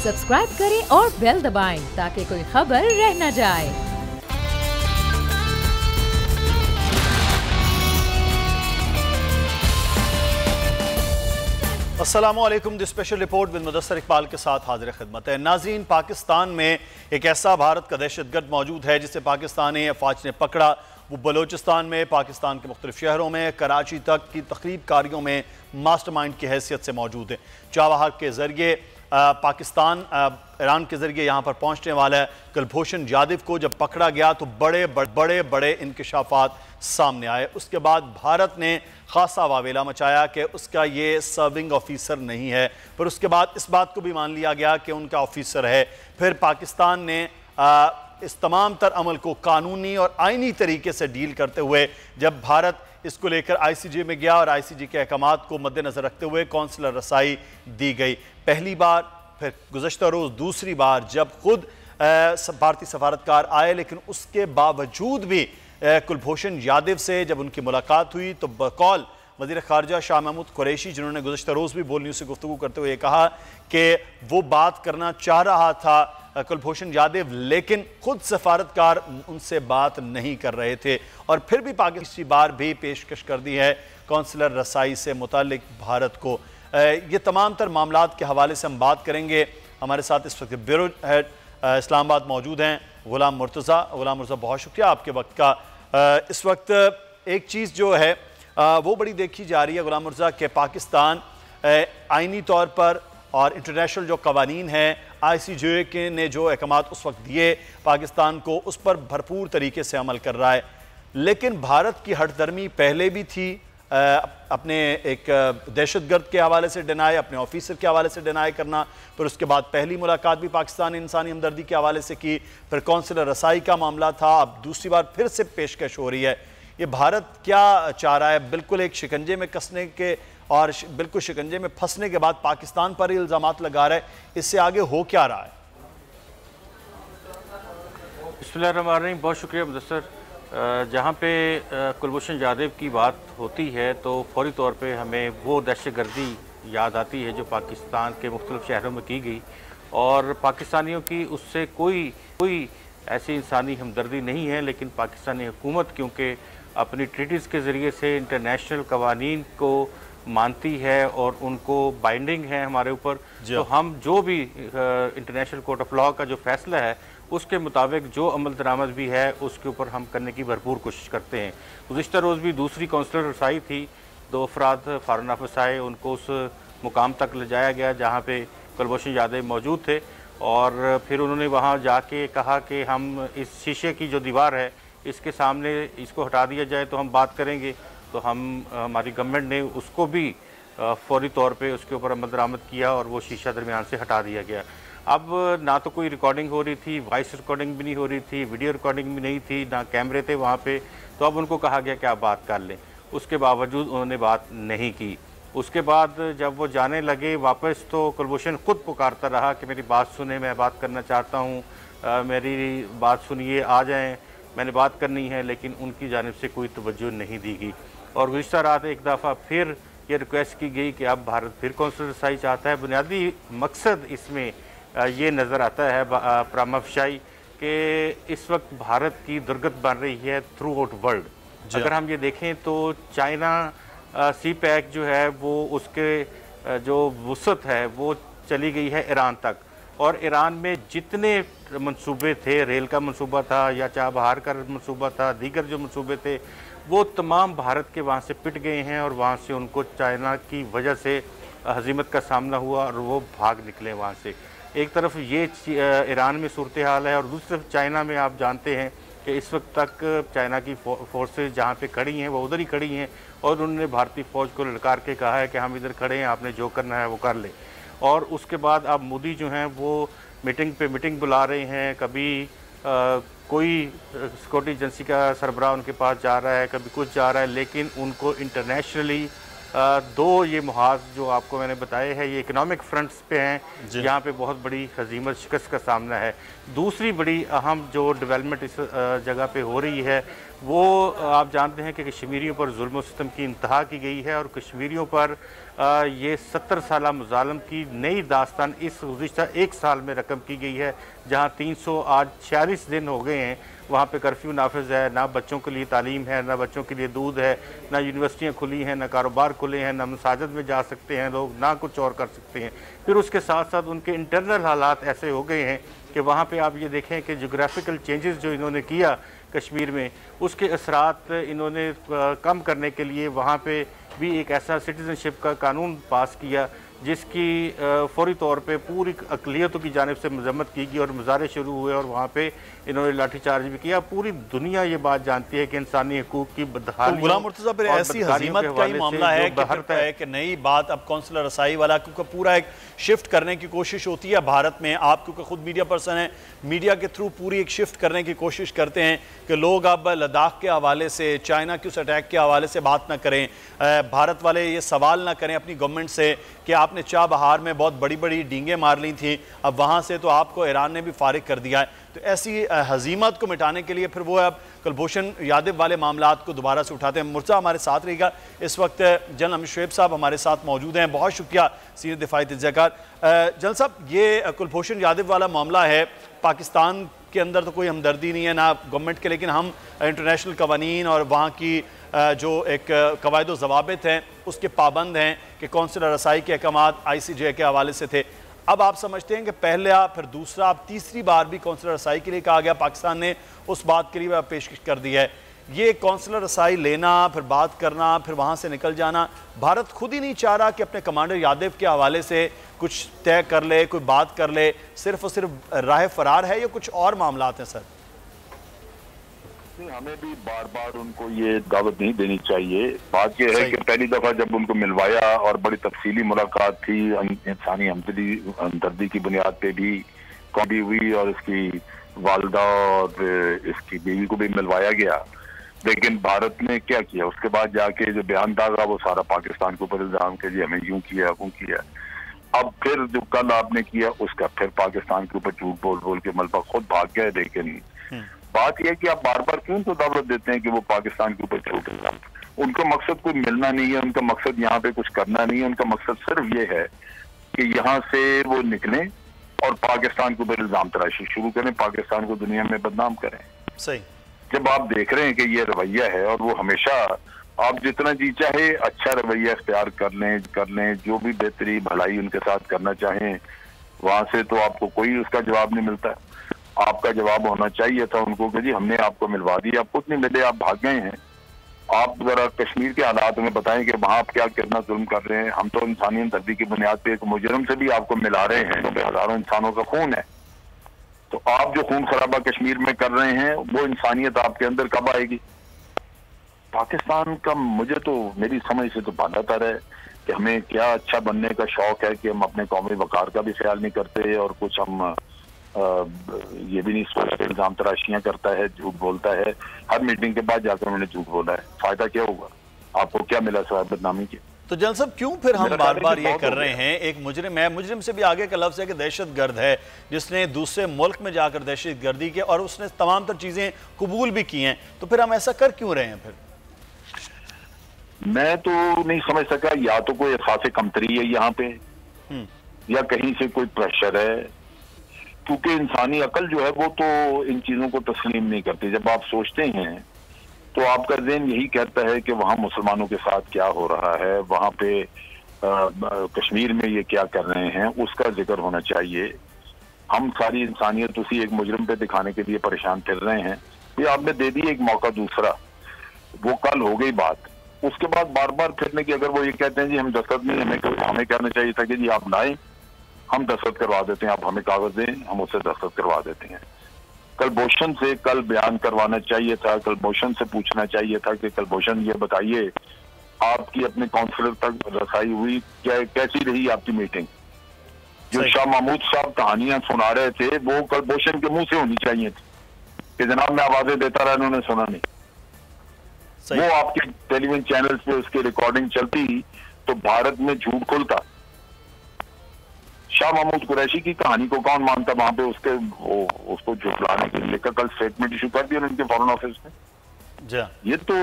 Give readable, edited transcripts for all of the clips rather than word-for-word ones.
Subscribe करें और bell दबाएं ताकि कोई खबर रह न जाए। अस्सलामुअलैकुम। The special report with Mudassar Iqbal के साथ हाजिर खिदमत है। नाज़रीन, पाकिस्तान में एक ऐसा भारत का दहशतगर्द मौजूद है जिसे पाकिस्तानी अफवाज ने पकड़ा। वो बलोचिस्तान में, पाकिस्तान के मुख्तलिफ शहरों में, कराची तक की तकरीब कारियों में मास्टरमाइंड की हैसियत से मौजूद है। चाबहार के जरिए पाकिस्तान ईरान के जरिए यहाँ पर पहुँचने वाला है। कुलभूषण जाधव को जब पकड़ा गया तो बड़े बड़े इंकशाफात सामने आए। उसके बाद भारत ने खासा वावेला मचाया कि उसका ये सर्विंग ऑफिसर नहीं है, पर उसके बाद इस बात को भी मान लिया गया कि उनका ऑफिसर है। फिर पाकिस्तान ने इस तमाम तर अमल को कानूनी और आइनी तरीके से डील करते हुए जब भारत इसको लेकर ICJ में गया और ICJ के अहकामात को मद्देनजर रखते हुए कौंसलर रसाई दी गई। पहली बार, फिर गुज़श्ता रोज़ दूसरी बार जब खुद भारतीय सफारतकार आए, लेकिन उसके बावजूद भी कुलभूषण जाधव से जब उनकी मुलाकात हुई तो बकौल वज़ीर ख़ारजा शाह महमूद कुरैशी, जिन्होंने गुज़श्ता रोज़ भी बोल न्यूज़ से गुफ्तगू करते हुए कहा कि वो बात करना चाह रहा था कुलभूषण जाधव, लेकिन खुद सफारतकार उनसे बात नहीं कर रहे थे। और फिर भी पाकिस्तान बार भी पेशकश कर दी है कौंसलर रसाई से मुतालिक भारत को। ये तमाम तर मामलात के हवाले से हम बात करेंगे। हमारे साथ इस वक्त ब्यूरो हेड इस्लामाबाद मौजूद हैं गुलाम मुर्तज़ा। गुलाम मुर्तज़ा, बहुत शुक्रिया आपके वक्त का। इस वक्त एक चीज़ जो है वो बड़ी देखी जा रही है गुलाम मुर्तज़ा कि पाकिस्तान आइनी तौर पर और इंटरनेशनल जो कवानीन हैं, ICJ के ने जो अहकामात उस वक्त दिए पाकिस्तान को, उस पर भरपूर तरीके से अमल कर रहा है। लेकिन भारत की हठधर्मी पहले भी थी, अपने एक दहशतगर्द के हवाले से डिनाई, अपने ऑफिसर के हवाले से डिनाई करना, फिर उसके बाद पहली मुलाकात भी पाकिस्तान ने इंसानी हमदर्दी के हवाले से की, फिर कौंसलर रसाई का मामला था, अब दूसरी बार फिर से पेशकश हो रही है। ये भारत क्या चाह रहा है? बिल्कुल एक शिकंजे में कसने के और बिल्कुल शिकंजे में फंसने के बाद पाकिस्तान पर ही इल्ज़ामात लगा रहा है। इससे आगे हो क्या रहा है? बिस्मिल्लाहिर्रहमानिर्रहीम। बहुत शुक्रिया मुदस्सर। जहाँ पे कुलभूषण जाधव की बात होती है तो फौरी तौर पे हमें वो दहशतगर्दी याद आती है जो पाकिस्तान के मुख्तलिफ शहरों में की गई, और पाकिस्तानियों की उससे कोई ऐसी इंसानी हमदर्दी नहीं है। लेकिन पाकिस्तानी हुकूमत क्योंकि अपनी ट्रीटीज़ के ज़रिए से इंटरनेशनल कवानीन को मानती है और उनको बाइंडिंग है हमारे ऊपर, तो हम जो भी इंटरनेशनल कोर्ट ऑफ लॉ का जो फैसला है उसके मुताबिक जो अमल दरामद भी है उसके ऊपर हम करने की भरपूर कोशिश करते हैं। गुज़िश्ता रोज़ भी दूसरी कौंसलर रसाई थी, 2 अफराद फ़ौरन वापस आए, उनको उस मुकाम तक ले जाया गया जहाँ पे कुलभूषण जाधव मौजूद थे, और फिर उन्होंने वहाँ जाके कहा कि हम इस शीशे की जो दीवार है इसके सामने इसको हटा दिया जाए तो हम बात करेंगे। तो हमारी गवर्नमेंट ने उसको भी फौरी तौर पे उसके ऊपर अमल दरामद किया और वो शीशा दरमियान से हटा दिया गया। अब ना तो कोई रिकॉर्डिंग हो रही थी, वॉइस रिकॉर्डिंग भी नहीं हो रही थी, वीडियो रिकॉर्डिंग भी नहीं थी, ना कैमरे थे वहाँ पे। तो अब उनको कहा गया कि आप बात कर लें, उसके बावजूद उन्होंने बात नहीं की। उसके बाद जब वो जाने लगे वापस तो कुलभूषण खुद पुकारता रहा कि मेरी बात सुने, मैं बात करना चाहता हूँ, मेरी बात सुनिए, आ जाएँ, मैंने बात करनी है। लेकिन उनकी जानिब से कोई तवज्जो नहीं दी गई। और गुज़श्ता रात एक दफ़ा फिर ये रिक्वेस्ट की गई कि अब भारत फिर कौंसलर रसाई चाहता है। बुनियादी मकसद इसमें ये नज़र आता है परामर्शाई कि इस वक्त भारत की दुर्गत बन रही है थ्रू आउट वर्ल्ड। अगर हम ये देखें तो चाइना सी पैक जो है वो उसके जो वसत है वो चली गई है ईरान तक, और ईरान में जितने मंसूबे थे, रेल का मंसूबा था या चाबहार का मंसूबा था, दीगर जो मंसूबे थे, वो तमाम भारत के वहाँ से पिट गए हैं और वहाँ से उनको चाइना की वजह से हजीमत का सामना हुआ और वो भाग निकले वहाँ से। एक तरफ ये ईरान में सूरत हाल है और दूसरी तरफ चाइना में आप जानते हैं कि इस वक्त तक चाइना की फोर्सेस जहाँ पे खड़ी हैं वो उधर ही खड़ी हैं, और उन्होंने भारतीय फ़ौज को ललकार के कहा है कि हम इधर खड़े हैं, आपने जो करना है वो कर ले। और उसके बाद अब मोदी जो हैं वो मीटिंग पे मीटिंग बुला रहे हैं, कभी कोई सिक्योरिटी एजेंसी का सरबराह उनके पास जा रहा है, कभी कुछ जा रहा है, लेकिन उनको इंटरनेशनली दो ये मुहाज जो आपको मैंने बताए हैं ये इकोनॉमिक फ्रंट्स पे हैं, यहाँ पे बहुत बड़ी हजीमत शिकस्त का सामना है। दूसरी बड़ी अहम जो डेवलपमेंट इस जगह पे हो रही है वो आप जानते हैं कि कश्मीरियों पर जुल्म सितम की इंतहा की गई है और कश्मीरियों पर ये 70 साला मुजालम की नई दास्तान इस गुज़िश्ता एक साल में रकम की गई है, जहाँ 346 दिन हो गए हैं वहाँ पे कर्फ्यू नाफिज है, ना बच्चों के लिए तालीम है, ना बच्चों के लिए दूध है, ना यूनिवर्सिटियाँ खुली हैं, ना कारोबार खुले हैं, ना मसाजिद में जा सकते हैं लोग, ना कुछ और कर सकते हैं। फिर उसके साथ साथ उनके इंटरनल हालात ऐसे हो गए हैं कि वहाँ पे आप ये देखें कि जोग्राफिकल चेंजेस जो इन्होंने किया कश्मीर में, उसके असरात इन्होंने कम करने के लिए वहाँ पे भी एक ऐसा सिटीज़नशिप का कानून पास किया जिसकी फौरी तौर पे पूरी अक़लियतों की जानिब से मजम्मत की गई और मुजाहरे शुरू हुए और वहाँ पे इन्होंने लाठीचार्ज भी किया। पूरी दुनिया ये बात जानती है कि इंसानी हकूक़ की बदहाली। गुलाम मुर्तज़ा फिर ऐसी हज़ीमत का ही मामला है कि नई बात अब कौंसलर रसाई वाला, क्योंकि पूरा एक शिफ्ट करने की कोशिश होती है भारत में। आप क्योंकि खुद मीडिया पर्सन हैं, मीडिया के थ्रू पूरी एक शिफ्ट करने की कोशिश करते हैं कि लोग अब लद्दाख के हवाले से, चाइना के उस अटैक के हवाले से बात ना करें, भारत वाले ये सवाल ना करें अपनी गवर्नमेंट से कि आपने चाबहार में बहुत बड़ी बड़ी डींगें मार ली थी, अब वहाँ से तो आपको ईरान ने भी फारिग कर दिया है। तो ऐसी हजीमत को मिटाने के लिए फिर वो अब कुलभूषण यादव वाले मामलात को दोबारा से उठाते हैं। मुर्तज़ा हमारे साथ रहेगा इस वक्त, जनरल अमित शुएब साहब हमारे साथ मौजूद हैं, बहुत शुक्रिया सीनियर दिफाई तज्ज़ियाकार। जनरल साहब, ये कुलभूषण यादव वाला मामला है, पाकिस्तान के अंदर तो कोई हमदर्दी नहीं है ना गवर्नमेंट के, लेकिन हम इंटरनेशनल कवानीन और वहाँ की जो एक कवायद व ज़वाबित हैं उसके पाबंद हैं कि कौंसलर रसाई के अहकामात ICJ के हवाले से थे। अब आप समझते हैं कि पहला, फिर दूसरा, अब तीसरी बार भी कौंसलर रसाई के लिए कहा गया, पाकिस्तान ने उस बात के लिए पेशकश कर दी है। ये कौंसलर रसाई लेना, फिर बात करना, फिर वहाँ से निकल जाना, भारत खुद ही नहीं चाह रहा कि अपने कमांडर यादव के हवाले से कुछ तय कर ले, कोई बात कर ले, सिर्फ और सिर्फ राह फरार है या कुछ और मामलात हैं? सर हमें भी बार बार उनको ये दावत नहीं देनी चाहिए। बात यह है कि पहली दफा जब उनको मिलवाया और बड़ी तफसीली मुलाकात थी, इंसानी हमदर्दी की बुनियाद पे भी कभी हुई और इसकी वालदा और इसकी बीवी को भी मिलवाया गया, लेकिन भारत ने क्या किया उसके बाद जाके जो बयान दागा वो सारा पाकिस्तान के ऊपर इल्जाम के लिए हमें यूं किया वो किया। अब फिर जो कल आपने किया उसका फिर पाकिस्तान के ऊपर झूठ बोल बोल के मलबा खुद भाग गया। लेकिन बात यह है कि आप बार बार क्यों तो दावत देते हैं कि वो पाकिस्तान के ऊपर झूठ इल्जाम, उनका मकसद कोई मिलना नहीं है, उनका मकसद यहाँ पे कुछ करना नहीं है, उनका मकसद सिर्फ ये है कि यहाँ से वो निकले और पाकिस्तान के ऊपर इल्जाम तराशी शुरू करें, पाकिस्तान को दुनिया में बदनाम करें। सही। जब आप देख रहे हैं कि ये रवैया है और वो हमेशा आप जितना जी चाहे अच्छा रवैया इख्तियार कर लें, जो भी बेहतरी भलाई उनके साथ करना चाहें, वहां से तो आपको कोई उसका जवाब नहीं मिलता। आपका जवाब होना चाहिए था उनको कि जी हमने आपको मिलवा दिया, आप खुद नहीं मिले, आप भाग गए हैं। आप जरा कश्मीर के हालात में बताएं कि वहां आप क्या कितना जुल्म कर रहे हैं। हम तो इंसानी हमदर्दी की बुनियाद पे एक मुजरिम से भी आपको मिला रहे हैं, तो हजारों इंसानों का खून है। तो आप जो खून खराबा कश्मीर में कर रहे हैं वो इंसानियत आपके अंदर कब आएगी? पाकिस्तान का मुझे तो मेरी समझ से तो बात है कि हमें क्या अच्छा बनने का शौक है कि हम अपने कौमी वकार का भी ख्याल नहीं करते और कुछ हम ये भी नहीं सोचते, इल्जाम तराशियां करता है, झूठ बोलता है। हर मीटिंग के बाद जाकर उन्होंने झूठ बोला है, फायदा क्या होगा? आपको क्या मिला सवाल बदनामी के? तो जनरल साहब क्यों फिर हम बार बार ये कर रहे हैं? एक मुजरिम है, मुजरिम से भी आगे का लफ्ज़ है कि दहशतगर्द है, जिसने दूसरे मुल्क में जाकर दहशतगर्दी की और उसने तमाम तर चीज़ें कबूल भी की हैं, तो फिर हम ऐसा कर क्यों रहे हैं? फिर मैं तो नहीं समझ सका, या तो कोई एहसास कमतरी है यहाँ पे या कहीं से कोई प्रेशर है, क्योंकि इंसानी अकल जो है वो तो इन चीजों को तस्लीम नहीं करती। जब आप सोचते हैं तो आपका ज़हन यही कहता है कि वहाँ मुसलमानों के साथ क्या हो रहा है, वहाँ पे कश्मीर में ये क्या कर रहे हैं, उसका जिक्र होना चाहिए। हम सारी इंसानियत उसी एक मुजरिम पे दिखाने के लिए परेशान फिर रहे हैं। ये आपने दे दिया एक मौका दूसरा, वो कल हो गई बात, उसके बाद बार बार फिरने की। अगर वो ये कहते हैं जी हम दस्तखत नहीं, हमें कहना चाहिए था कि जी आप लाएं, हम दस्तखत करवा देते हैं, आप हमें कागज दें, हम उससे दस्तखत करवा देते हैं। कुलभूषण से कल बयान करवाना चाहिए था, कुलभूषण से पूछना चाहिए था कि कुलभूषण ये बताइए आपकी अपने काउंसलर तक रसाई हुई, कैसी रही आपकी मीटिंग? जो शाह महमूद साहब कहानियां सुना रहे थे वो कुलभूषण के मुंह से होनी चाहिए थी कि जनाब मैं आवाजें देता रहा, उन्होंने सुना नहीं। वो आपके टेलीविजन चैनल्स पे उसकी रिकॉर्डिंग चलती तो भारत में झूठ खुलता। शाह महमूद कुरैशी की कहानी को कौन मानता वहां पे? उसको झुठलाने के लिए कल स्टेटमेंट इशू कर दिया उनके फॉरेन ऑफिस ने। ये तो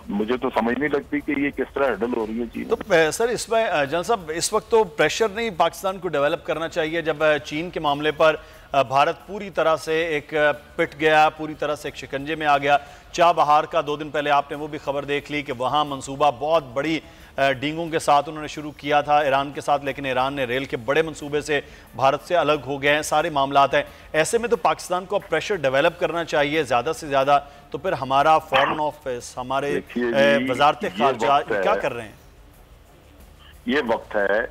मुझे तो समझ नहीं लगती कि ये किस तरह हैंडल हो रही है चीज। तो सर इसमें जनरल साहब इस वक्त तो प्रेशर नहीं पाकिस्तान को डेवलप करना चाहिए, जब चीन के मामले पर भारत पूरी तरह से एक पिट गया, पूरी तरह से एक शिकंजे में आ गया। चाबहार का 2 दिन पहले आपने वो भी खबर देख ली कि वहाँ मंसूबा बहुत बड़ी डींगों के साथ उन्होंने शुरू किया था ईरान के साथ, लेकिन ईरान ने रेल के बड़े मंसूबे से भारत से अलग हो गए हैं, सारे मामलात हैं। ऐसे में तो पाकिस्तान को अब प्रेशर डेवलप करना चाहिए ज़्यादा से ज़्यादा। तो फिर हमारा फॉरेन ऑफिस, हमारे वजारत खारजा क्या कर रहे हैं? ये वक्त है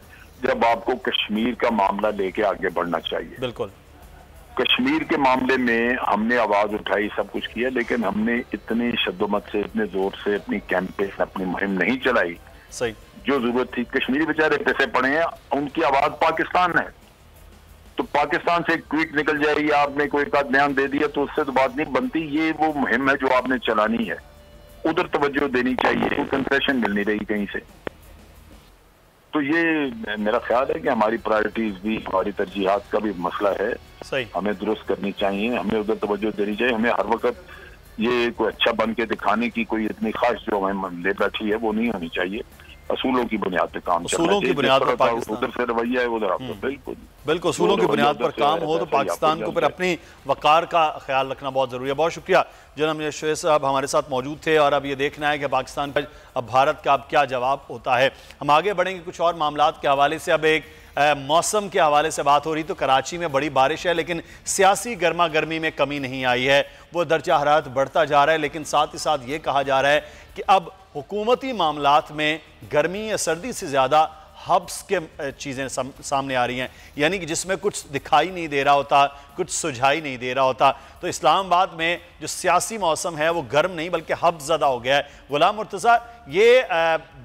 जब आपको कश्मीर का मामला लेके आगे बढ़ना चाहिए। बिल्कुल, कश्मीर के मामले में हमने आवाज उठाई, सब कुछ किया, लेकिन हमने इतनी शद्दोमत से, इतने जोर से अपनी कैंपेन, अपनी मुहिम नहीं चलाई सही जो जरूरत थी। कश्मीरी बेचारे पैसे पड़े हैं, उनकी आवाज पाकिस्तान है। तो पाकिस्तान से एक ट्वीट निकल जाएगी, आपने कोई का बयान दे दिया तो उससे तो बात नहीं बनती। ये वो मुहिम है जो आपने चलानी है, उधर तवज्जो देनी चाहिए, कंसेशन मिल नहीं रही कहीं से। तो ये मेरा ख्याल है कि हमारी प्रायोरिटीज भी, हमारी तरजीहात का भी मसला है, सही हमें दुरुस्त करनी चाहिए, हमें उधर तवज्जो देनी चाहिए। हमें हर वक्त ये कोई अच्छा बन के दिखाने की कोई इतनी ख्वाहिश जो हमें ले बैठी है वो नहीं होनी चाहिए। असूलों की बुनियाद पर काम, असूलों की बुनियाद पर पाकिस्तान उधर से रवैया है उधर आपको बिल्कुल बिल्कुल असूलों की बुनियाद पर काम हो तो पाकिस्तान को फिर अपनी वकार का ख्याल रखना बहुत जरूरी है। बहुत शुक्रिया जनाब शुएब साहब हमारे साथ मौजूद थे, और अब ये देखना है कि पाकिस्तान का अब भारत का अब क्या जवाब होता है। हम आगे बढ़ेंगे कुछ और मामलात के हवाले से। अब एक मौसम के हवाले से बात हो रही, तो कराची में बड़ी बारिश है लेकिन सियासी गर्मा गर्मी में कमी नहीं आई है, वो दर्जा हरारत बढ़ता जा रहा है। लेकिन साथ ही साथ ये कहा जा रहा है कि अब हुकूमती मामलात में गर्मी या सर्दी से ज़्यादा हब्स के चीज़ें सामने आ रही हैं, यानी कि जिसमें कुछ दिखाई नहीं दे रहा होता, कुछ सुझाई नहीं दे रहा होता। तो इस्लामाबाद में जो सियासी मौसम है वो गर्म नहीं बल्कि हब्स ज़्यादा हो गया है। गुलाम मुर्तज़ा, ये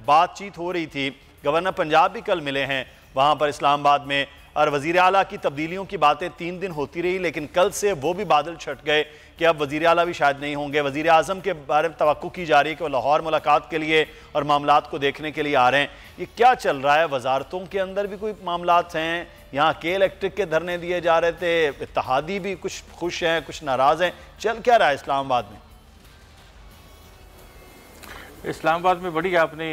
बातचीत हो रही थी, गवर्नर पंजाब भी कल मिले हैं वहाँ पर इस्लामाबाद में, और वज़ीर आला की तब्दीलियों की बातें 3 दिन होती रही, लेकिन कल से वो भी बादल छट गए कि अब वज़ीर आला भी शायद नहीं होंगे। वज़ीर आज़म के बारे में तवक्को की जा रही है कि वो लाहौर मुलाकात के लिए और मामलात को देखने के लिए आ रहे हैं। ये क्या चल रहा है? वजारतों के अंदर भी कोई मामलात हैं? यहाँ के इलेक्ट्रिक के धरने दिए जा रहे थे, इत्तेहादी भी कुछ खुश हैं, कुछ नाराज़ हैं, चल क्या रहा है इस्लामाबाद में? इस्लामाबाद में बड़ी आपने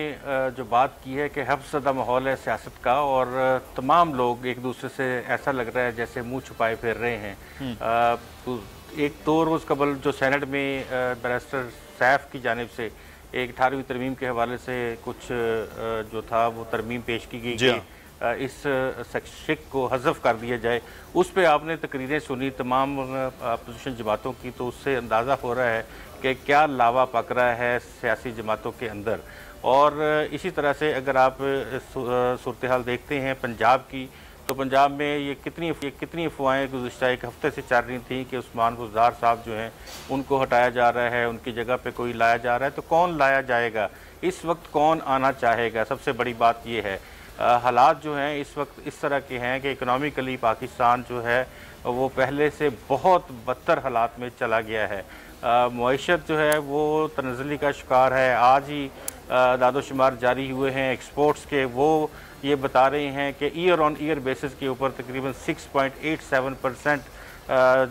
जो बात की है कि हफ्सदा माहौल है सियासत का, और तमाम लोग एक दूसरे से ऐसा लग रहा है जैसे मुंह छुपाए फिर रहे हैं। तो एक 2 रोज़ कबल जो सेनेट में बैरिस्टर सैफ की जानिब से एक 18वीं तरमीम के हवाले से कुछ जो था वो तरमीम पेश की गई कि इस शिक को हज़फ कर दिया जाए। उस पर आपने तकरीरें सुनी तमाम अपोजिशन जमातों की, तो उससे अंदाज़ा हो रहा है कि क्या लावा पक रहा है सियासी जमातों के अंदर। और इसी तरह से अगर आप सूरत हाल देखते हैं पंजाब की, तो पंजाब में ये कितनी अफवाहें गुज़िश्ता एक हफ़्ते से चल रही थी कि उस्मान गुज़ार साहब जो हैं उनको हटाया जा रहा है, उनकी जगह पे कोई लाया जा रहा है। तो कौन लाया जाएगा इस वक्त, कौन आना चाहेगा? सबसे बड़ी बात ये है हालात जो हैं इस वक्त इस तरह के हैं कि इकनॉमिकली पाकिस्तान जो है वो पहले से बहुत बदतर हालात में चला गया है। मईशत जो है वो तनज़्ज़ुली का शिकार है। आज ही दादोशुमार जारी हुए हैं एक्सपोर्ट्स के, वो ये बता रहे हैं कि ईयर ऑन ईयर बेसिस के ऊपर तकरीबन 6.87%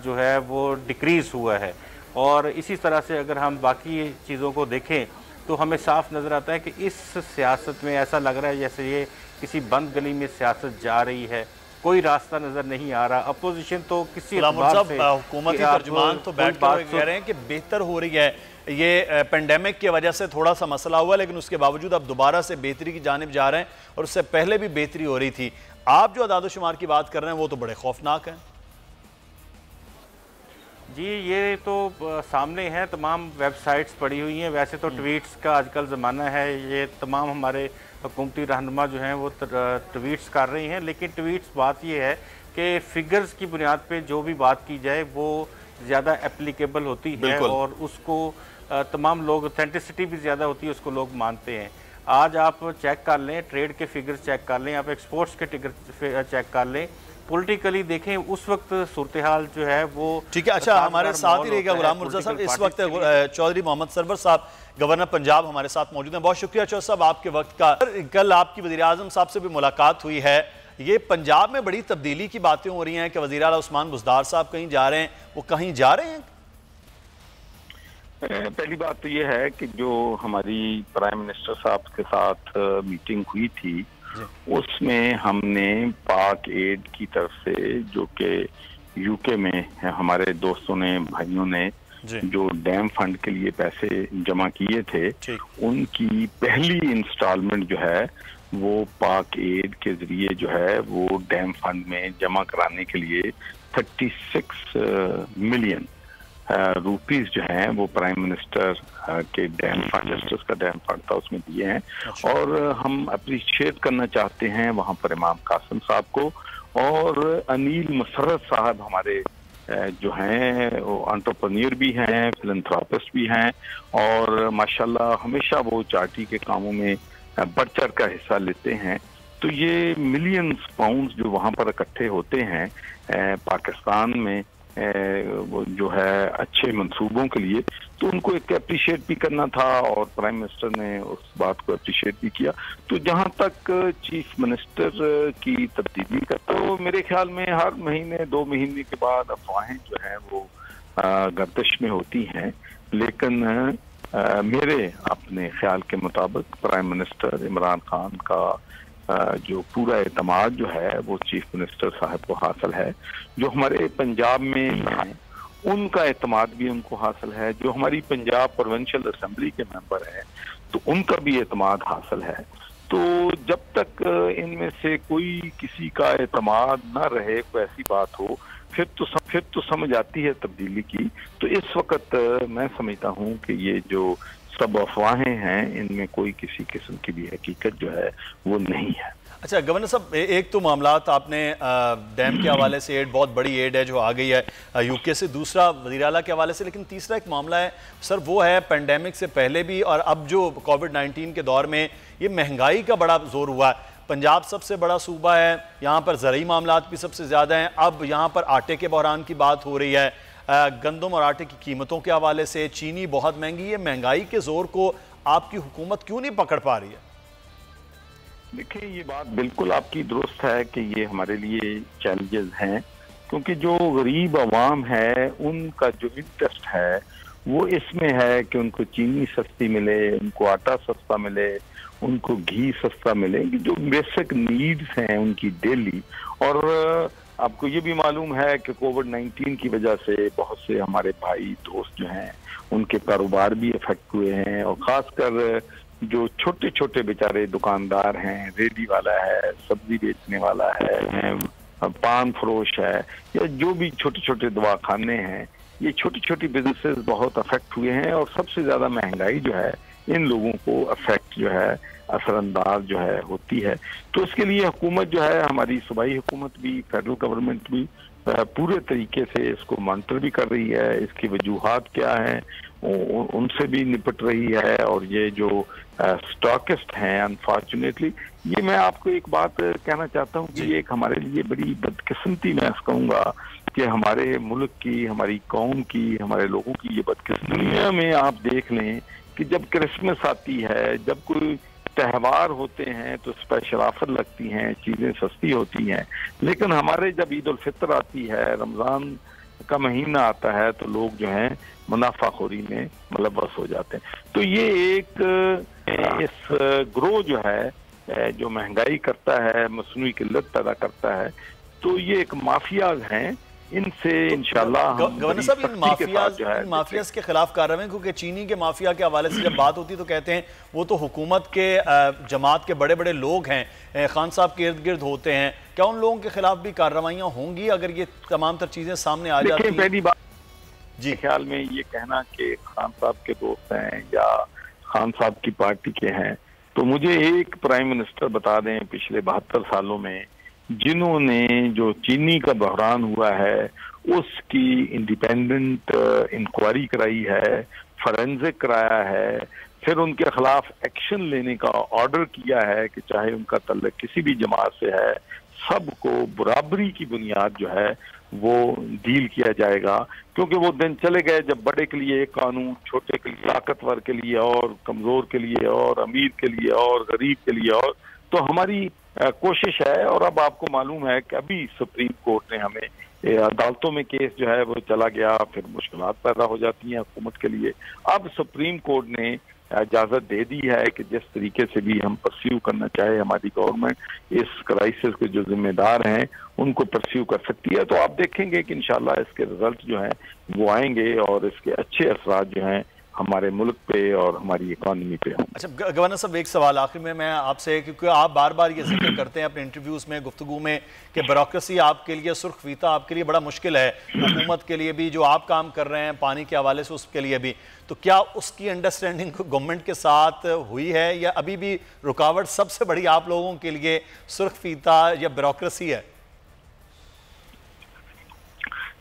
जो है वो डिक्रीज़ हुआ है। और इसी तरह से अगर हम बाकी चीज़ों को देखें तो हमें साफ नज़र आता है कि इस सियासत में ऐसा लग रहा है जैसे ये किसी बंद गली में सियासत जा रही है, कोई रास्ता नज़र नहीं आ रहा। अपोजिशन तो किसी हुकूमती तर्जुमान तो बैठ कर कह रहे हैं कि बेहतर हो रही है, ये पेंडेमिक की वजह से थोड़ा सा मसला हुआ, लेकिन उसके बावजूद अब दोबारा से बेहतरी की जानिब जा रहे हैं, और उससे पहले भी बेहतरी हो रही थी। आप जो अदादोशुमार की बात कर रहे हैं वो तो बड़े खौफनाक हैं। जी, ये तो सामने है, तमाम वेबसाइट्स पड़ी हुई हैं। वैसे तो ट्वीट्स का आजकल ज़माना है, ये तमाम हमारे हुकूमती रहनुमा जो हैं वो ट्वीट्स कर रही हैं, लेकिन ट्वीट्स बात ये है कि फ़िगर्स की बुनियाद पे जो भी बात की जाए वो ज़्यादा एप्लीकेबल होती है, और उसको तमाम लोग ऑथेंटिसिटी भी ज़्यादा होती है, उसको लोग मानते हैं। आज आप चेक कर लें, ट्रेड के फिगर्स चेक कर लें, आप एक्सपोर्ट्स के टिगर चेक कर लें, पॉलिटिकली देखें उस वक्त सूरत हाल जो है वो ठीक है। अच्छा, हमारे साथ ही रहेगा गुलाम मुर्तज़ा साहब। इस वक्त चौधरी मोहम्मद सरवर साहब गवर्नर पंजाब हमारे साथ मौजूद हैं। बहुत शुक्रिया चौधरी साहब आपके वक्त का। कल आपकी वज़ीर आज़म साहब से भी मुलाकात हुई है। ये पंजाब में बड़ी तब्दीली की बातें हो रही हैं कि वज़ीर आला उस्मान बुज़दार साहब कहीं जा रहे हैं, वो कहीं जा रहे हैं? पहली बात तो ये है कि जो हमारी प्राइम मिनिस्टर साहब के साथ मीटिंग हुई थी उसमें हमने पाक एड की तरफ से, जो कि यूके में हमारे दोस्तों ने, भाइयों ने जो डैम फंड के लिए पैसे जमा किए थे, उनकी पहली इंस्टॉलमेंट जो है वो पाक एड के जरिए जो है वो डैम फंड में जमा कराने के लिए 36 मिलियन रुपीस जो हैं वो प्राइम मिनिस्टर के डैम फंड, जस्टिस का डैम फंड था, उसमें दिए हैं। अच्छा। और हम अप्रिशिएट करना चाहते हैं वहाँ पर इमाम कासिम साहब को, और अनिल मसरत साहब हमारे जो हैं वो एंटरप्रेन्योर भी हैं, फिलैंथ्रोपिस्ट भी हैं, और माशाल्लाह हमेशा वो चार्टी के कामों में बढ़ चढ़ कर हिस्सा लेते हैं। तो ये मिलियंस पाउंड्स जो वहाँ पर इकट्ठे होते हैं पाकिस्तान में वो जो है अच्छे मंसूबों के लिए, तो उनको एक अप्रिशिएट भी करना था, और प्राइम मिनिस्टर ने उस बात को अप्रिशिएट भी किया। तो जहाँ तक चीफ मिनिस्टर की तब्दीली का, तो मेरे ख्याल में हर महीने 2 महीने के बाद अफवाहें जो हैं वो गर्दिश में होती हैं, लेकिन मेरे अपने ख्याल के मुताबिक प्राइम मिनिस्टर इमरान खान का जो पूरा एतमाद जो है वो चीफ मिनिस्टर साहब को हासिल है। जो हमारे पंजाब में हैं उनका एतमाद भी उनको हासिल है, जो हमारी पंजाब प्रोविंशियल असेंबली के मेंबर हैं तो उनका भी एतमाद हासिल है। तो जब तक इनमें से कोई किसी का एतमाद ना रहे, कोई ऐसी बात हो, फिर तो समझ आती है तब्दीली की। तो इस वक्त मैं समझता हूँ कि ये जो सब अफवाहें हैं इनमें कोई किसी किस्म की भी हकीकत जो है वो नहीं है। अच्छा गवर्नर साहब, एक तो मामलात आपने डैम के हवाले से, एड बहुत बड़ी एड है जो आ गई है यूके से, दूसरा वज़ीर आला के हवाले से, लेकिन तीसरा एक मामला है सर, वो है पेंडेमिक से पहले भी और अब जो कोविड-19 के दौर में ये महंगाई का बड़ा जोर हुआ है। पंजाब सबसे बड़ा सूबा है, यहाँ पर ज़रूरी मामलात भी सबसे ज़्यादा हैं। अब यहाँ पर आटे के बहरान की बात हो रही है, गंदम और आटे की कीमतों के हवाले से, चीनी बहुत महंगी है। महंगाई के जोर को आपकी हुकूमत क्यों नहीं पकड़ पा रही है? देखिए, ये बात बिल्कुल आपकी दुरुस्त है कि ये हमारे लिए चैलेंजेस हैं, क्योंकि जो गरीब आवाम है उनका जो इंटरेस्ट है वो इसमें है कि उनको चीनी सस्ती मिले, उनको आटा सस्ता मिले, उनको घी सस्ता मिले, कि जो बेसिक नीड्स हैं उनकी डेली। और आपको ये भी मालूम है कि कोविड-19 की वजह से बहुत से हमारे भाई दोस्त जो हैं उनके कारोबार भी इफेक्ट हुए हैं, और ख़ासकर जो छोटे छोटे बेचारे दुकानदार हैं, रेडी वाला है, सब्जी बेचने वाला है, पान फरोश है, या जो भी छोटे छोटे दवाखाने हैं, ये छोटी छोटी बिजनेसेस बहुत अफेक्ट हुए हैं। और सबसे ज़्यादा महंगाई जो है इन लोगों को अफेक्ट जो है असरअंदाज जो है होती है। तो इसके लिए हुकूमत जो है, हमारी सूबाई हुकूमत भी, फेडरल गवर्नमेंट भी पूरे तरीके से इसको मॉनिटर भी कर रही है, इसकी वजूहात क्या हैं उनसे भी निपट रही है। और ये जो स्टॉकिस्ट हैं, अनफॉर्चुनेटली, ये मैं आपको एक बात कहना चाहता हूँ कि एक हमारे लिए बड़ी बदकिस्मती मैं कहूँगा कि हमारे मुल्क की, हमारी कौम की, हमारे लोगों की ये बदकिस्मती। दुनिया में आप देख लें कि जब क्रिसमस आती है, जब कोई त्यौहार होते हैं तो स्पेशल ऑफर लगती हैं, चीज़ें सस्ती होती हैं, लेकिन हमारे जब ईद उल फितर आती है, रमज़ान का महीना आता है, तो लोग जो हैं मुनाफाखोरी में मुलव्वस हो जाते हैं। तो ये एक इस ग्रोह जो है जो महंगाई करता है, मसनूई किल्लत पैदा करता है, तो ये एक माफियाज हैं। इनसे इंशाल्लाह गवर्नर साहब, इन माफियाज के खिलाफ कार्रवाई, क्योंकि चीनी के माफिया के हवाले से जब बात होती है तो कहते हैं वो तो हुकूमत के जमात के बड़े बड़े लोग हैं, खान साहब के इर्द गिर्द होते हैं। क्या उन लोगों के खिलाफ भी कार्रवाइयाँ होंगी अगर ये तमाम तर चीजें सामने आ जाती हैं? पहली बात जी, ख्याल में ये कहना कि खान साहब के दोस्त हैं या खान साहब की पार्टी के हैं, तो मुझे एक प्राइम मिनिस्टर बता दें पिछले 72 सालों में जिन्होंने जो चीनी का बहरान हुआ है उसकी इंडिपेंडेंट इंक्वायरी कराई है, फॉरेंसिक कराया है, फिर उनके खिलाफ एक्शन लेने का ऑर्डर किया है कि चाहे उनका तल्लुक किसी भी जमात से है, सबको बराबरी की बुनियाद जो है वो डील किया जाएगा, क्योंकि वो दिन चले गए जब बड़े के लिए एक कानून, छोटे के लिए, ताकतवर के लिए और कमजोर के लिए और अमीर के लिए और गरीब के लिए और। तो हमारी कोशिश है, और अब आपको मालूम है कि अभी सुप्रीम कोर्ट ने हमें अदालतों में केस जो है वो चला गया, फिर मुश्किलात पैदा हो जाती हैं हुकूमत के लिए। अब सुप्रीम कोर्ट ने इजाजत दे दी है कि जिस तरीके से भी हम परस्यू करना चाहे, हमारी गवर्नमेंट इस क्राइसिस के जो जिम्मेदार हैं उनको परस्यू कर सकती है। तो आप देखेंगे कि इंशाल्लाह इसके रिजल्ट जो हैं वो आएंगे और इसके अच्छे असरात जो हैं हमारे मुल्क पे और हमारी इकॉनमी पे हों। अच्छा गवर्नर साहब, एक सवाल आखिर में मैं आपसे, क्योंकि आप बार बार ये जिक्र करते हैं अपने इंटरव्यूज में, गुफ्तगू में, कि ब्यूरोक्रेसी आपके लिए, सुर्ख फीता आपके लिए बड़ा मुश्किल है, हुकूमत के लिए भी जो आप काम कर रहे हैं पानी के हवाले से उसके लिए भी। तो क्या उसकी अंडरस्टैंडिंग गवर्नमेंट के साथ हुई है, या अभी भी रुकावट सबसे बड़ी आप लोगों के लिए सुर्ख फीता या ब्यूरोक्रेसी है?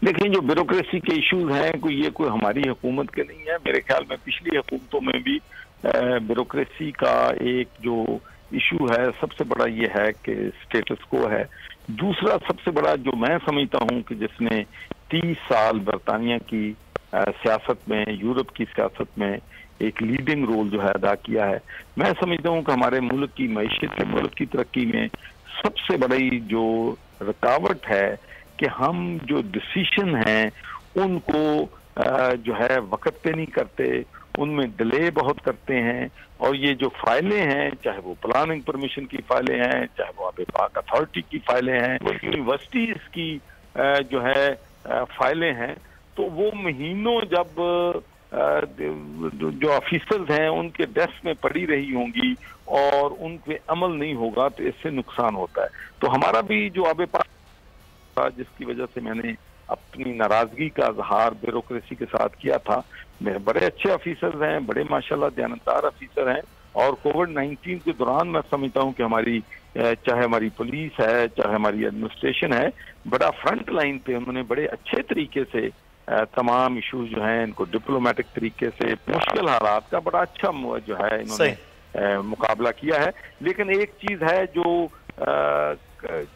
देखिए, जो ब्यूरोक्रेसी के इश्यूज हैं कोई हमारी हुकूमत के नहीं है। मेरे ख्याल में पिछली हुकूमतों में भी ब्यूरोक्रेसी का एक जो इशू है सबसे बड़ा ये है कि स्टेटस को है। दूसरा सबसे बड़ा जो मैं समझता हूँ कि जिसने 30 साल बरतानिया की सियासत में, यूरोप की सियासत में एक लीडिंग रोल जो है अदा किया है, मैं समझता हूँ कि हमारे मुल्क की मईशत, मुल्क की तरक्की में सबसे बड़ी जो रुकावट है कि हम जो डिसीजन हैं उनको जो है वक्त पे नहीं करते, उनमें डिले बहुत करते हैं। और ये जो फाइलें हैं, चाहे वो प्लानिंग परमिशन की फाइलें हैं, चाहे वो आबे पाक अथॉरिटी की फाइलें हैं, वो यूनिवर्सिटीज की जो है फाइलें हैं, तो वो महीनों जब जो ऑफिसर्स हैं उनके डेस्क में पड़ी रही होंगी और उन पे अमल नहीं होगा तो इससे नुकसान होता है। तो हमारा भी जो आबे पाक, जिसकी वजह से मैंने अपनी नाराजगी का इजहार ब्यूरोक्रेसी के साथ किया था, मेरे बड़े अच्छे ऑफिसर्स हैं, बड़े माशाल्लाह दयानतदार ऑफिसर हैं, और कोविड-19 के दौरान मैं समझता हूं कि हमारी चाहे हमारी पुलिस है, चाहे हमारी एडमिनिस्ट्रेशन है, बड़ा फ्रंट लाइन पे उन्होंने बड़े अच्छे तरीके से तमाम इश्यूज जो हैं इनको डिप्लोमेटिक तरीके से, मुश्किल हालात का बड़ा अच्छा जो है इन्होंने मुकाबला किया है। लेकिन एक चीज है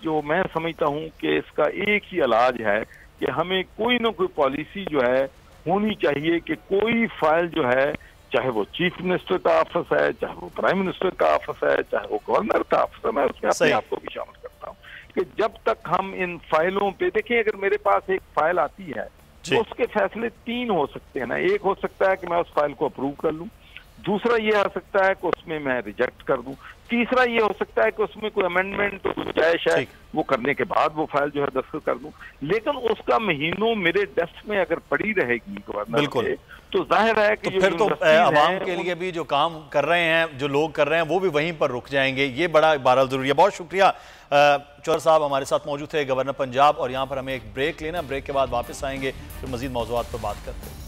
जो मैं समझता हूं कि इसका एक ही इलाज है कि हमें कोई ना कोई पॉलिसी जो है होनी चाहिए कि कोई फाइल जो है, चाहे वो चीफ मिनिस्टर का ऑफिस है, चाहे वो प्राइम मिनिस्टर का ऑफिस है, चाहे वो गवर्नर का ऑफिस है, मैं उसमें अपने आप को भी शामिल करता हूँ कि जब तक हम इन फाइलों पे देखिए, अगर मेरे पास एक फाइल आती है तो उसके फैसले 3 हो सकते हैं ना। एक हो सकता है कि मैं उस फाइल को अप्रूव कर लूं, दूसरा ये हो सकता है कि उसमें मैं रिजेक्ट कर दूं, तीसरा ये हो सकता है कि उसमें कोई अमेंडमेंट तो गुंजाइश है, वो करने के बाद वो फाइल जो है दस्तखत कर दूं। लेकिन उसका महीनों मेरे डेस्क में अगर पड़ी रहेगी गवर्नर के, तो जाहिर है कि तो फिर तो आवाम के लिए भी जो काम कर रहे हैं, जो लोग कर रहे हैं, वो भी वहीं पर रुक जाएंगे। ये बड़ा बहरहाल जरूरी है। बहुत शुक्रिया चौहर साहब हमारे साथ मौजूद थे, गवर्नर पंजाब। और यहाँ पर हमें एक ब्रेक लेना, ब्रेक के बाद वापस आएंगे, फिर मजीद मौज़ूआत पर बात करते हैं।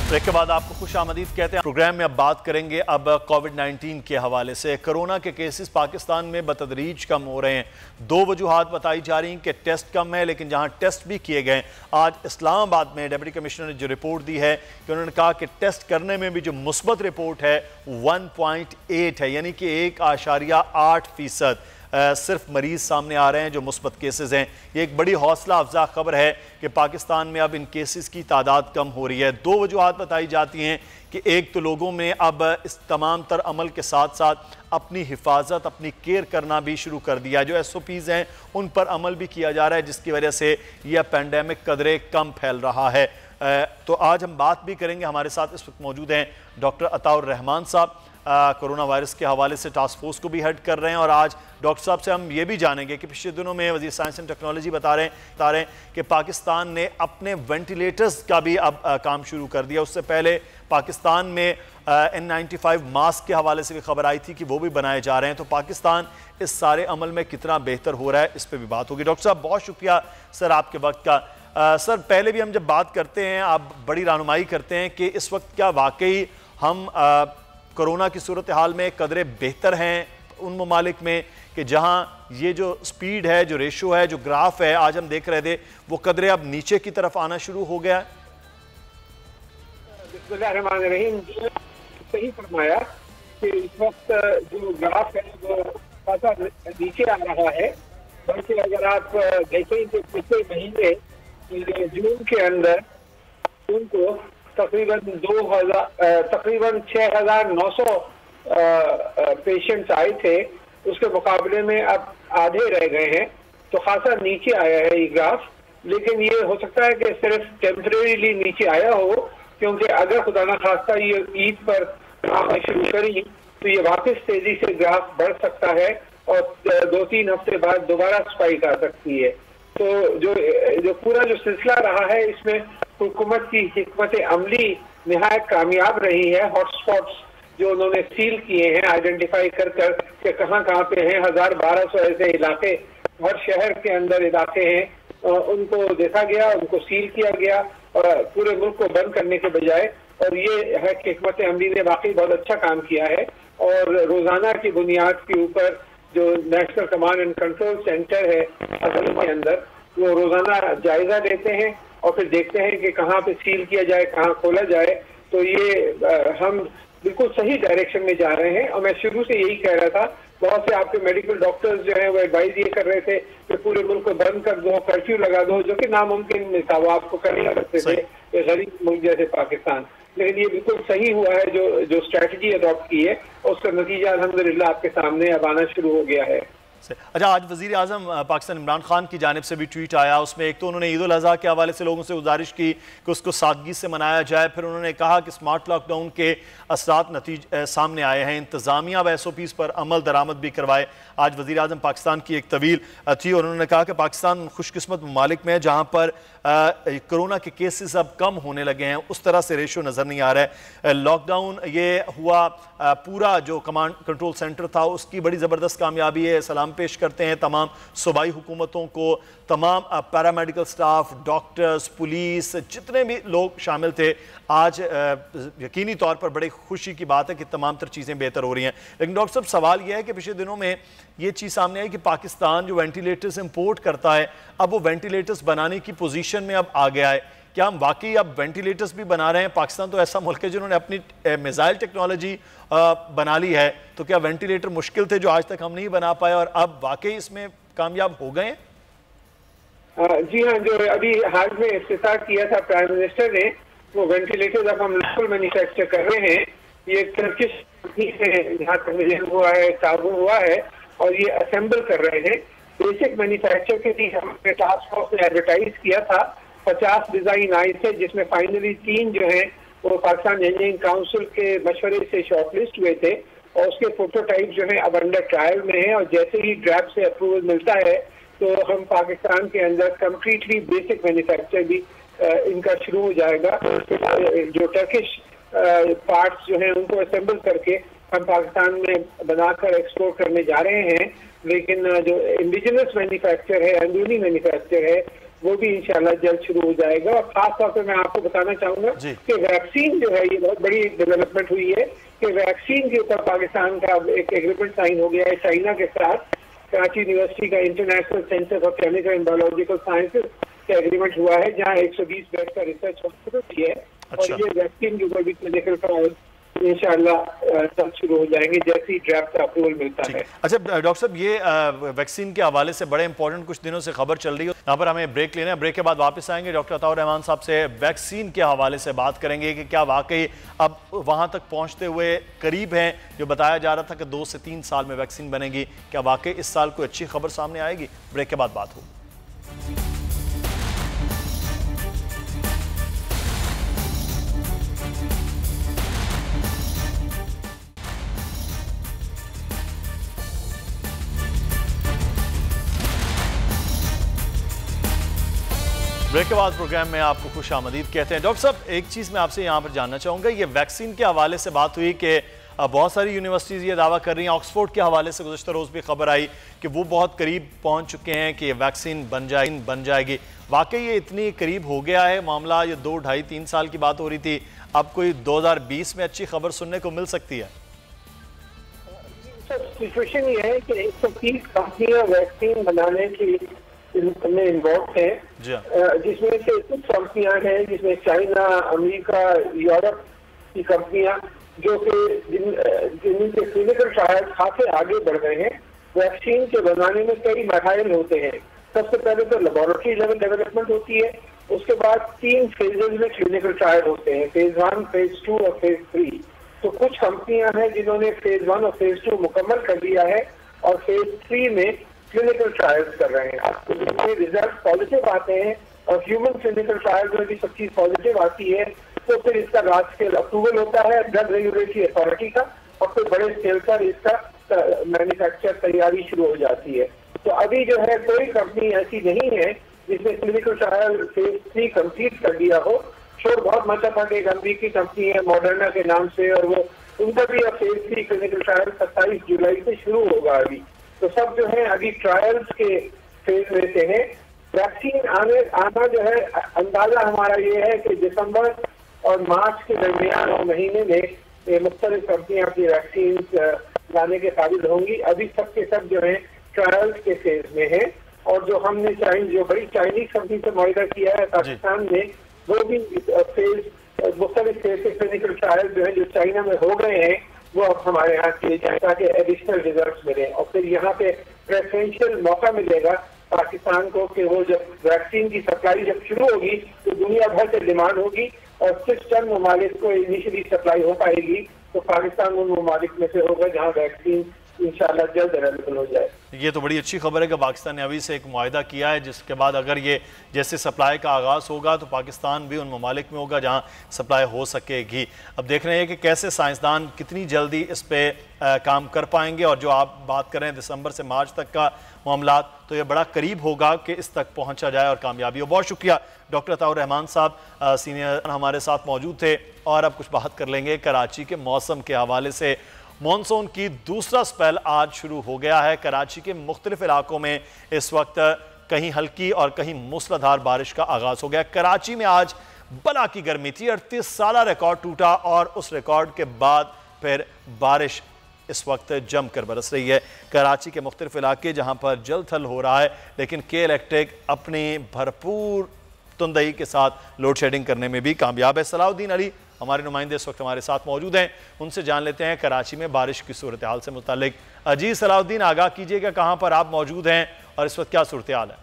ब्रेक के बाद आपको खुश आमदीद कहते हैं। प्रोग्राम में अब बात करेंगे अब कोविड-19 के हवाले से। कोरोना के केसेस पाकिस्तान में बतदरीज कम हो रहे हैं। 2 वजूहात बताई जा रही हैं कि टेस्ट कम है, लेकिन जहां टेस्ट भी किए गए, आज इस्लामाबाद में डिप्टी कमिश्नर ने जो रिपोर्ट दी है कि उन्होंने कहा कि टेस्ट करने में भी जो मुस्बत रिपोर्ट है 1.8 है, यानी कि 1.8% सिर्फ मरीज सामने आ रहे हैं जो मुस्बत केसेस हैं। ये एक बड़ी हौसला अफजा खबर है कि पाकिस्तान में अब इन केसेस की तादाद कम हो रही है। 2 वजूहात बताई जाती हैं कि एक तो लोगों में अब इस तमाम तर अमल के साथ साथ अपनी हिफाजत, अपनी केयर करना भी शुरू कर दिया। जो SOPs हैं उन पर अमल भी किया जा रहा है, जिसकी वजह से यह पैंडेमिक कदरे कम फैल रहा है। तो आज हम बात भी करेंगे। हमारे साथ इस वक्त मौजूद हैं डॉक्टर अताउर रहमान साहब, कोरोना वायरस के हवाले से टास्क फोर्स को भी हेड कर रहे हैं। और आज डॉक्टर साहब से हम ये भी जानेंगे कि पिछले दिनों में वज़ीर साइंस एंड टेक्नोलॉजी बता रहे हैं कि पाकिस्तान ने अपने वेंटिलेटर्स का भी अब काम शुरू कर दिया। उससे पहले पाकिस्तान में N95 मास्क के हवाले से भी खबर आई थी कि वो भी बनाए जा रहे हैं। तो पाकिस्तान इस सारे अमल में कितना बेहतर हो रहा है, इस पर भी बात होगी। डॉक्टर साहब बहुत शुक्रिया सर आपके वक्त का। सर पहले भी हम जब बात करते हैं, आप बड़ी रहनुमाई करते हैं कि इस वक्त क्या वाकई हम कोरोना की सूरत हाल में कदरे बेहतर हैं उन ममालिक में कि जहाँ ये जो स्पीड है, जो रेशो है, जो ग्राफ है आज हम देख रहे थे, वो कदरे अब नीचे की तरफ आना शुरू हो गया है? बिस्मिल्लाहिर्रहमानिर्रहीम, सही फरमाया कि इस वक्त जो ग्राफ है वो खासा नीचे आ रहा है। बल्कि अगर आप देखें तो पिछले महीने जून के अंदर जून को तकरीबन 6,900 पेशेंट्स आए थे, उसके मुकाबले में अब आधे रह गए हैं, तो खासा नीचे आया है ये ग्राफ। लेकिन ये हो सकता है कि सिर्फ टेम्परेरीली नीचे आया हो, क्योंकि अगर खुदा न खास्ता ये ईद पर आना शुरू करी तो ये वापस तेजी से ग्राफ बढ़ सकता है और 2-3 हफ्ते बाद दोबारा स्पाइक आ सकती है। तो जो पूरा जो सिलसिला रहा है, इसमें हुकूमत की हिकमत अमली निहायत कामयाब रही है। हॉटस्पॉट्स जो उन्होंने सील किए हैं, आइडेंटिफाई कर कि कहाँ पे हैं, 1,000-1,200 ऐसे इलाके हर शहर के अंदर इलाके हैं, उनको देखा गया, उनको सील किया गया और पूरे मुल्क को बंद करने के बजाय। और ये है कि हिकमत अमली ने वाकई बहुत अच्छा काम किया है और रोजाना की बुनियाद के ऊपर जो national command and control centre है असम के अंदर, वो रोजाना जायजा लेते हैं और फिर देखते हैं कि कहाँ पे सील किया जाए, कहाँ खोला जाए। तो ये हम बिल्कुल सही डायरेक्शन में जा रहे हैं। और मैं शुरू से यही कह रहा था, बहुत से आपके मेडिकल डॉक्टर्स जो हैं वो एडवाइज ये कर रहे थे कि पूरे मुल्क को बंद कर दो, कर्फ्यू लगा दो, जो कि नामुमकिन था, वो आपको कर नहीं सकते थे ये गरीब मुल्क जैसे पाकिस्तान। लेकिन ये बिल्कुल सही हुआ है जो स्ट्रैटेजी अडॉप्ट की है, उसका नतीजा अल्हम्दुलिल्लाह आपके सामने अब आना शुरू हो गया है। अच्छा, आज वज़ीर आज़म पाकिस्तान इमरान खान की जानिब से भी ट्वीट आया, उसमें एक तो उन्होंने ईद उल अज़हा के हवाले से लोगों से गुजारिश की कि उसको सादगी से मनाया जाए। फिर उन्होंने कहा कि स्मार्ट लॉकडाउन के असरात सामने आए हैं, इंतज़ामिया व SOPs पर अमल दरामद भी करवाए। आज वज़ीर आज़म पाकिस्तान की एक तवील थी और उन्होंने कहा कि पाकिस्तान खुशकिस्मत ममालिक में जहाँ पर कोरोना के केसेस अब कम होने लगे हैं, उस तरह से रेशो नज़र नहीं आ रहा है। लॉकडाउन ये हुआ, पूरा जो कमांड कंट्रोल सेंटर था उसकी बड़ी ज़बरदस्त कामयाबी है। सलाम पेश करते हैं तमाम सूबाई हुकूमतों को, तमाम पैरामेडिकल स्टाफ, डॉक्टर्स, पुलिस, जितने भी लोग शामिल थे। आज यकीनी तौर पर बड़ी खुशी की बात है कि तमाम तर चीज़ें बेहतर हो रही हैं। लेकिन डॉक्टर साहब, सवाल यह है कि पिछले दिनों में ये चीज़ सामने आई कि पाकिस्तान जो वेंटिलेटर्स इंपोर्ट करता है, अब वो वेंटिलेटर्स बनाने की पोजीशन में अब आ गया है। क्या हम वाकई अब वेंटिलेटर्स भी बना रहे हैं? पाकिस्तान तो ऐसा मुल्क है जिन्होंने अपनी मिसाइल टेक्नोलॉजी बना ली है, तो क्या वेंटिलेटर मुश्किल थे जो आज तक हम नहीं बना पाए और अब वाकई इसमें कामयाब हो गए? जी हाँ, जो अभी हाल में इफ्तिताह किया था प्राइम मिनिस्टर ने, वो वेंटिलेटर अब हम लोकल मैन्युफैक्चर कर रहे हैं। ये टर्किश से यहाँ तक मुझे हुआ है, ताबू हुआ है, और ये असेंबल कर रहे हैं। बेसिक मैन्युफैक्चर के लिए हमने टास्क फोर्स ने एडवर्टाइज किया था, 50 डिजाइन आए थे, जिसमें फाइनली 3 जो है वो पाकिस्तान इंजीनियरिंग काउंसिल के मशवरे से शॉर्टलिस्ट हुए थे और उसके प्रोटोटाइप जो है अब अंडर ट्रायल में है। और जैसे ही ड्रैप से अप्रूवल मिलता है तो हम पाकिस्तान के अंदर कम्प्लीटली बेसिक मैन्युफैक्चर भी इनका शुरू हो जाएगा। जो टर्किश पार्ट्स जो हैं उनको असेंबल करके हम पाकिस्तान में बनाकर एक्सपोर्ट करने जा रहे हैं। लेकिन जो इंडिजिनस मैन्युफैक्चर है, अंदरूनी मैन्युफैक्चर है, वो भी इंशाल्लाह जल्द शुरू हो जाएगा। और खास तौर पर मैं आपको बताना चाहूंगा कि वैक्सीन जो है, ये बहुत बड़ी डेवलपमेंट हुई है कि वैक्सीन के ऊपर पाकिस्तान का एक एग्रीमेंट साइन हो गया है चाइना के साथ। कराची यूनिवर्सिटी का international centre for chemical and biological sciences का एग्रीमेंट हुआ है, जहाँ 120 बेड का रिसर्च हॉस्पिटल है। अच्छा। और ये वैक्सीन के ऊपर भी क्लिनिकल ट्रायल इंशाल्लाह सब शुरू हो जाएंगे जैसे ही ड्राफ्ट का अप्रूवल मिलता है। अच्छा डॉक्टर साहब, ये वैक्सीन के हवाले से बड़े इंपॉर्टेंट कुछ दिनों से खबर चल रही है, यहाँ पर हमें ब्रेक लेना है। ब्रेक के बाद वापस आएंगे, डॉक्टर अताउर रहमान साहब से वैक्सीन के हवाले से बात करेंगे कि क्या वाकई अब वहाँ तक पहुँचते हुए करीब हैं। जो बताया जा रहा था कि 2 से 3 साल में वैक्सीन बनेगी, क्या वाकई इस साल कोई अच्छी खबर सामने आएगी? ब्रेक के बाद बात होगी। ब्रेक के बाद प्रोग्राम में आपको खुश आमदीद कहते हैं। डॉक्टर साहब, एक चीज़ मैं आपसे यहाँ पर जानना चाहूँगा, ये वैक्सीन के हवाले से बात हुई कि बहुत सारी यूनिवर्सिटीज़ ये दावा कर रही हैं। ऑक्सफोर्ड के हवाले से गुज़श्ता रोज़ भी खबर आई कि वो बहुत करीब पहुँच चुके हैं कि ये वैक्सीन बन जाएगी। वाकई ये इतनी करीब हो गया है मामला? ये 2, 2.5, 3 साल की बात हो रही थी, अब कोई 2020 में अच्छी खबर सुनने को मिल सकती है? सिचुएशन ये है कि 130 कंपनियां वैक्सीन बनाने की में इन्वॉल्व हैं, जिसमें से कुछ कंपनियां हैं जिसमें चाइना, अमेरिका, यूरोप की कंपनियां जो कि जिनके क्लिनिकल ट्रायल काफी आगे बढ़ गए हैं। वैक्सीन के बनाने में कई मराइल होते हैं। सबसे पहले तो लेबोरेटरी लेवल डेवलपमेंट होती है, उसके बाद 3 फेजेज में क्लिनिकल ट्रायल होते हैं, फेज 1, फेज 2 और फेज 3। तो कुछ कंपनियां हैं जिन्होंने फेज 1 और फेज 2 मुकम्मल कर लिया है और फेज 3 में क्लिनिकल ट्रायल्स कर रहे हैं। आपको जिसमें रिजल्ट पॉजिटिव आते हैं और ह्यूमन क्लिनिकल ट्रायल में भी सब चीज पॉजिटिव आती है, तो फिर इसका लार्ज स्केल अप्रूवल होता है ड्रग रेगुलेटरी अथॉरिटी का, और फिर बड़े स्केल पर इसका मैन्युफैक्चर तैयारी शुरू हो जाती है। तो अभी जो है कोई कंपनी ऐसी नहीं है जिसने क्लिनिकल ट्रायल फेज 3 कंप्लीट कर दिया हो। शोर बहुत मचा था कि एक अमेरिकी कंपनी है मॉडर्ना के नाम से, और वो उनका भी अब फेज 3 क्लिनिकल ट्रायल 27 जुलाई से शुरू होगा। अभी तो सब जो है अभी ट्रायल्स के फेज में से है। वैक्सीन आना जो है अंदाजा हमारा ये है कि दिसंबर और मार्च के दरमियान और महीने में मुख्तलिफ कंपनियां अपनी वैक्सीन लाने के काबिल होंगी। अभी सब के सब जो है ट्रायल्स के फेज में है, और जो हमने जो बड़ी चाइनीज कंपनी से मुआहदा किया है पाकिस्तान में, वो भी फेज मुख्तलिफ फेज के क्लिनिकल ट्रायल जो है जो चाइना में हो गए हैं वो अब हमारे यहाँ किए जाए ताकि एडिशनल रिजल्ट मिले, और फिर यहाँ पे प्रेफरेंशियल मौका मिलेगा पाकिस्तान को कि वो जब वैक्सीन की सप्लाई जब शुरू होगी तो दुनिया भर से डिमांड होगी और सिर्फ चंद ममालिक को इनिशियली सप्लाई हो पाएगी, तो पाकिस्तान उन ममालिक में से होगा जहाँ वैक्सीन इंशाल्लाह जल्द अवेलेबल हो जाए। ये तो बड़ी अच्छी खबर है कि पाकिस्तान ने अभी से एक मुआहदा किया है, जिसके बाद अगर ये जैसे सप्लाई का आगाज़ होगा तो पाकिस्तान भी उन ममालिक में होगा जहां सप्लाई हो सकेगी। अब देख रहे हैं कि कैसे साइंसदान कितनी जल्दी इस पर काम कर पाएंगे, और जो आप बात कर रहे हैं दिसंबर से मार्च तक का मामला, तो ये बड़ा करीब होगा कि इस तक पहुँचा जाए और कामयाबी हो। बहुत शुक्रिया डॉक्टर अताउर रहमान साहब, सीनियर हमारे साथ मौजूद थे। और अब कुछ बात कर लेंगे कराची के मौसम के हवाले से। मॉनसून की दूसरा स्पेल आज शुरू हो गया है। कराची के मुख्तलिफ इलाकों में इस वक्त कहीं हल्की और कहीं मूसलाधार बारिश का आगाज हो गया। कराची में आज बला की गर्मी थी, 38 साल रिकॉर्ड टूटा, और उस रिकॉर्ड के बाद फिर बारिश इस वक्त जमकर बरस रही है। कराची के मुख्तलिफ इलाके जहां पर जल थल हो रहा है, लेकिन के इलेक्ट्रिक अपनी भरपूर तुंदई के साथ लोड शेडिंग करने में भी कामयाब है। सलाउद्दीन अली हमारे नुमाइंदे इस वक्त हमारे साथ मौजूद हैं, उनसे जान लेते हैं कराची में बारिश की सूरत हाल से मुतालिक। जी सलाउद्दीन, आगाह कीजिएगा कहां पर आप मौजूद हैं और इस वक्त क्या सूरत हाल है?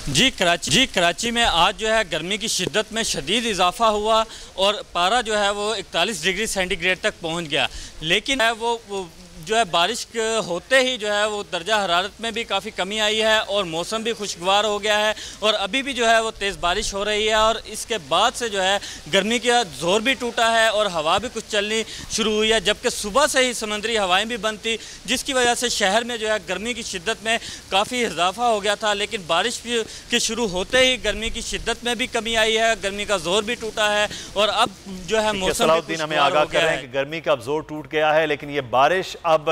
जी कराची में आज जो है गर्मी की शिद्दत में शदीद इजाफा हुआ और पारा जो है वो 41 डिग्री सेंटीग्रेड तक पहुंच गया। लेकिन वो जो है बारिश होते ही जो है वो दर्जा हरारत में भी काफ़ी कमी आई है और मौसम भी खुशगवार हो गया है, और अभी भी जो है वो तेज़ बारिश हो रही है, और इसके बाद से जो है गर्मी का जोर भी टूटा है और हवा भी कुछ चलनी शुरू हुई है, जबकि सुबह से ही समुद्री हवाएं भी बंद थी, जिसकी वजह से शहर में जो है गर्मी की शिद्दत में काफ़ी इजाफा हो गया था। लेकिन बारिश के शुरू होते ही गर्मी की शिद्दत में भी कमी आई है, गर्मी का जोर भी टूटा है, और अब जो है मौसम हमें आगाह कर रहे हैं कि गर्मी का अब जोर टूट गया है, लेकिन ये बारिश अब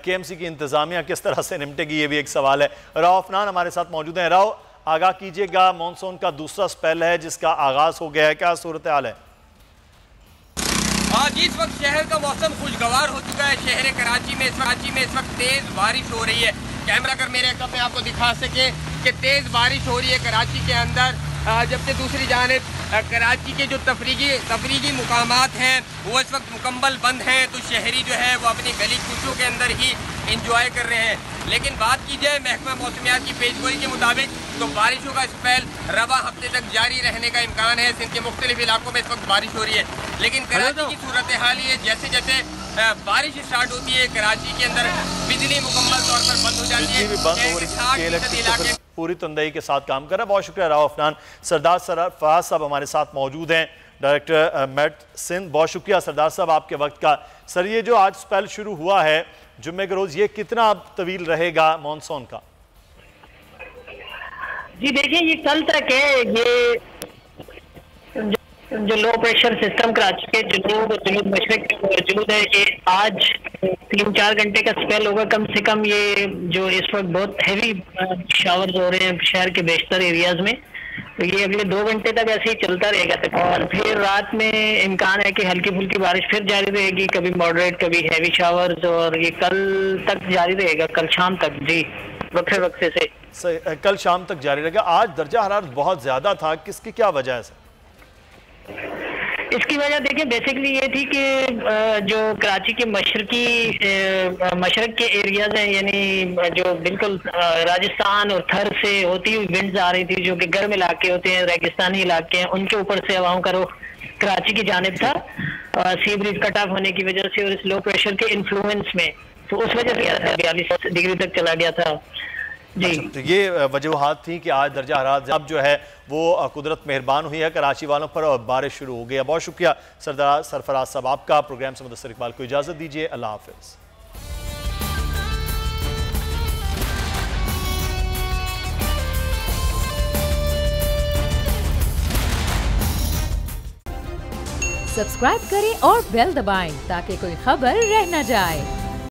केएमसी की इंतजामिया किस तरह से निपटेगी, ये भी एक सवाल है। राव अफनान हमारे साथ मौजूद हैं। राव, आगाह कीजिएगा, मॉनसून का दूसरा स्पेल है जिसका आगाज हो गया है, क्या सूरत हाल है? आज इस वक्त शहर का मौसम खुशगवार हो चुका है। शहर कराची में इस वक्त तेज बारिश हो रही है। कैमरा अगर मेरे कप में आपको दिखा सके कि तेज बारिश हो रही है कराची के अंदर, जबकि दूसरी जानिब कराची के जो तफरीगी मुकामात हैं वो इस वक्त मुकम्मल बंद हैं, तो शहरी जो है वो अपनी गली कूचों के अंदर ही इंजॉय कर रहे हैं। लेकिन बात की जाए महकमा मौसमियात की पेशगोई के मुताबिक तो बारिशों का स्पेल रवा हफ्ते तक जारी रहने का इम्कान है। सिंध के मुख्तलिफ इलाकों में इस वक्त बारिश हो रही है, लेकिन कराची की सूरत हाल ये जैसे जैसे बारिश स्टार्ट होती है कराची के अंदर बिजली मुकम्मल तौर पर बंद हो जाती है। पूरी तंदई के साथ काम कर रहा है। बहुत शुक्रिया राव अफनान। सरदार फवाद साहब हमारे साथ मौजूद हैं, डायरेक्टर मेट सिंध। बहुत शुक्रिया सरदार साहब आपके वक्त का। सर, ये जो आज स्पेल शुरू हुआ है जुम्मे के रोज, ये कितना तवील रहेगा मॉनसून का? जी देखिए, ये कल तक है। ये जो लो प्रेशर सिस्टम कराची के जुनूब मशरक की मौजूद है, ये आज 3-4 घंटे का स्पेल होगा कम से कम। ये जो इस वक्त बहुत हैवी शावर्स हो रहे हैं शहर के बेशतर एरियाज में, तो ये अगले 2 घंटे तक ऐसे ही चलता रहेगा और फिर रात में इम्कान है कि हल्की फुल्की बारिश फिर जारी रहेगी, कभी मॉडरेट कभी हैवी शावर्स, और ये कल तक जारी रहेगा, कल शाम तक। जी, वक्फे से कल शाम तक जारी रहेगा। आज दर्जा हरारत बहुत ज्यादा था, किसकी क्या वजह है सर? इसकी वजह देखिए बेसिकली ये थी कि जो कराची के मशरक के एरियाज हैं, यानी जो बिल्कुल राजस्थान और थर से होती हुई विंड्स आ रही थी, जो कि गर्म इलाके होते हैं, रेगिस्तानी इलाके हैं, उनके ऊपर से हवाओं का रुख कराची की जानिब था सी ब्रीज कट ऑफ होने की वजह से और इस लो प्रेशर के इन्फ्लुएंस में, तो उस वजह से 42 डिग्री तक चला गया था। जी, अच्छा, तो ये वजूहात थी कि आज दर्जा हरारत अब जो है वो कुदरत मेहरबान हुई है कराची वालों पर और बारिश शुरू हो गई है। बहुत शुक्रिया सरफराज साहब आपका। प्रोग्राम से मुदस्सर इकबाल को इजाजत दीजिए, अल्लाह हाफिज। सब्सक्राइब करें और बेल दबाएं ताकि कोई खबर रह न जाए।